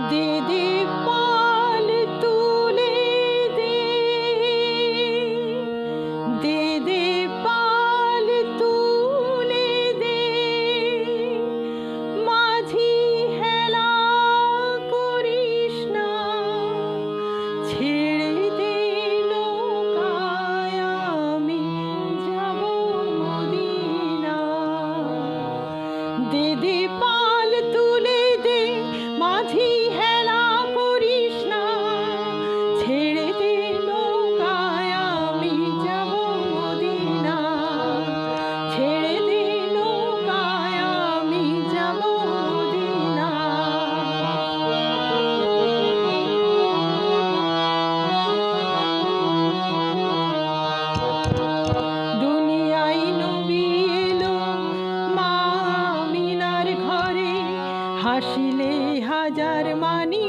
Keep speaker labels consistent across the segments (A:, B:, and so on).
A: দিদি পাল তুলে দে, দিদি পাল তুলে দে, মাঝি হেলা করিস না, ছেড়ে দে নৌকায় আমি যাব মদিনা। দিদি পাল তুলে দে, মাঝি হেলা করিস না, ছেড়ে দে নৌকায় আমি যাব মদিনা, ছেড়ে দে নৌকায় আমি যাব মদিনা। দুনিয়ায় নবী এলো মা আমিনার ঘরে, হাসিলে হাজার মানি,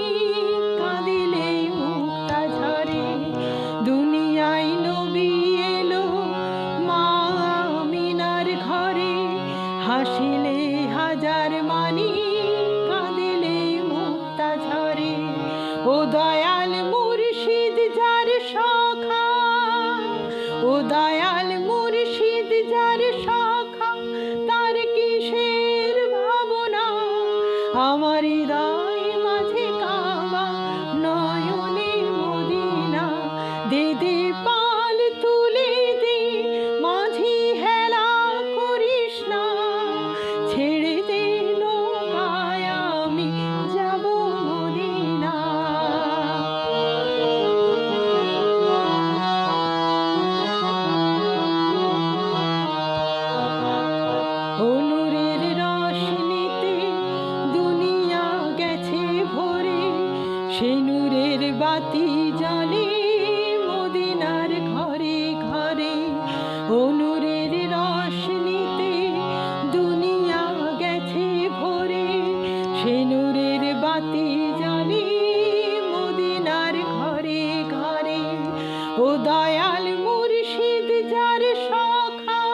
A: কাঁদিলে মুক্তা ঝরে। দুনিয়ায় নবী এলো মা আমিনার ঘরে, হাসিলে হাজার মানি, কাঁদিলে মুক্তা ঝরে। ও দয়াল মুর্শিদ যার সখা, ও দয়াল মুর্শিদ যার সখা, তার কিসের ভাবনা, আমার হৃদয় মাঝে কাবা, নয়নে মদিনা। দিদি পাল তুলে দে, মাঝি হেলা করিস না, ছেড়ে দে নৌকায় আমি যাব মদিনা। ও নূরের রোশনীতে দুনিয়া গেছে ভরে, সেই নূরের বাতি জ্বলে মদিনার ঘরে ঘরে। ও নূরের রোশনীতে দুনিয়া গেছে ভরে, সেই নূরের বাতি জ্বলে মদিনার ঘরে ঘরে। ও দয়াল মুর্শিদ যার সখা,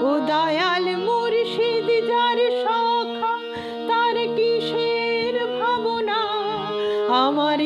A: ও দয়াল মুর্শিদ যার সখা, তার কিসের ভাবনা, আমার